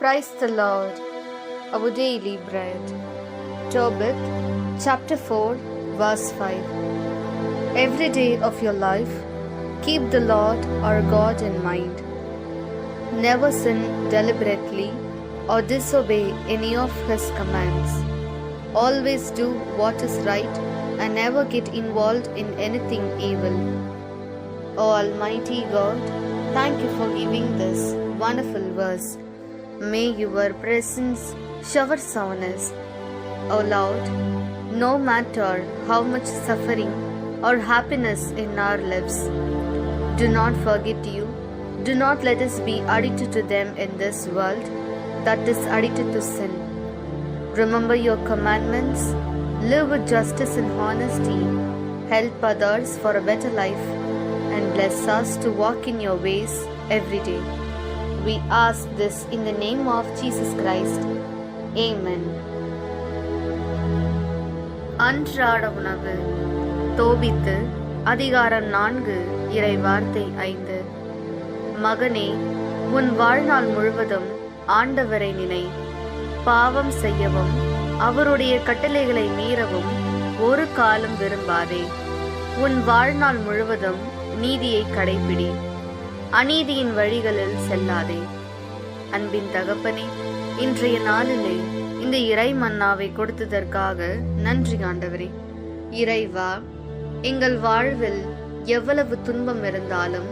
Praise the Lord. Our daily bread. Tobit, chapter 4, verse 5. Every day of your life, keep the Lord our God in mind. Never sin deliberately or disobey any of His commands. Always do what is right and never get involved in anything evil. O Almighty God, thank you for giving this wonderful verse. May your presence shower soundness. O Lord, no matter how much suffering or happiness in our lives, do not forget you. Do not let us be addicted to them in this world that is addicted to sin. Remember your commandments, live with justice and honesty, help others for a better life, and bless us to walk in your ways every day. We ask this in the name of Jesus Christ. Amen. அன்றாட உணவு. தோபித்து அதிகாரம் 4 இறை வார்த்தை 5. மகனே, உன் வாழ்நாள் முழுவதும் ஆண்டவரை நினை. பாவம் செய்யவும் அவருடைய கட்டளைகளை மீறவும் ஒரு காலம் விரும்பாதே. உன் வாழ்நாள் முழுவதும் நீதியை கடைபிடி. அநீதியின் வழிகளில் செல்லாதே. அன்பின் தகப்பனே, இன்றைய நாளிலே இந்த இறை மன்னாவை கொடுத்ததற்காக நன்றி ஆண்டவரே. இறைவா, எங்கள் வாழ்வில் எவ்வளவு துன்பம் இருந்தாலும்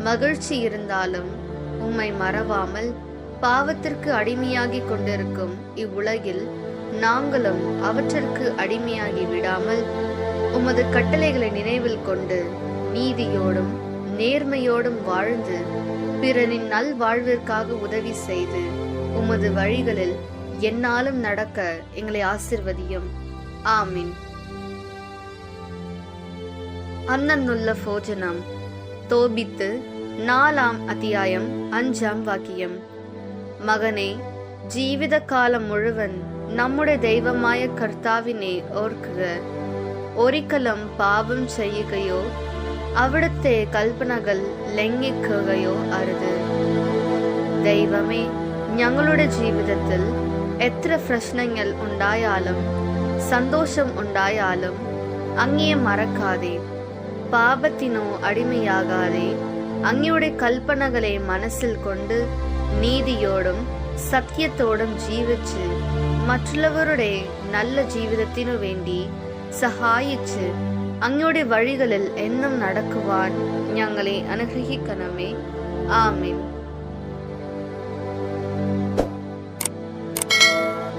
மகிழ்ச்சி இருந்தாலும் உம்மை மறவாமல் பாவத்திற்கு அடிமையாகி கொண்டிருக்கும் இவ்வுலகில் நாங்களும் அவற்றிற்கு அடிமையாகி விடாமல் உமது கட்டளைகளை நினைவில் கொண்டு நீதியோடும் நேர்மையோடும் வாழ்ந்து பிறனின் நல் வாழ்விற்காக உதவி செய்து உமது வழிகளில் எந்நாளும் நடக்க எங்களை ஆசிர்வதியும். ஆமீன். அன்னன்னுள்ள போஜனம். தோபித்து 4ஆம் அத்தியாயம் 5ஆம் வாக்கியம். மகனே, ஜீவித காலம் முழுவன் நம்முடைய தெய்வமாய கர்த்தாவினை ஓர்க்குக. ഒരിക്കലും പാപം ചെയ്യുകയോ അവിടുത്തെ കൽപ്പനകൾ ലംഘിക്കുകയോ അരുത്. ദൈവമേ, ഞങ്ങളുടെ ജീവിതത്തിൽ എത്ര പ്രശ്നങ്ങൾ ഉണ്ടായാലും സന്തോഷം ഉണ്ടായാലും അങ്ങയെ മറക്കാതെ, പാപത്തിനോ അടിമയാകാതെ അങ്ങയുടെ കൽപ്പനകളെ മനസ്സിൽ കൊണ്ട് നീതിയോടും സത്യത്തോടും ജീവിച്ച് മറ്റുള്ളവരുടെ നല്ല ജീവിതത്തിനു വേണ്ടി സഹായിച്ച് അങ്ങയുടെ വഴികളിൽ എന്നും നടക്കുവാൻ ഞങ്ങളെ അനുഗ്രഹിക്കണമേ. ആമേൻ.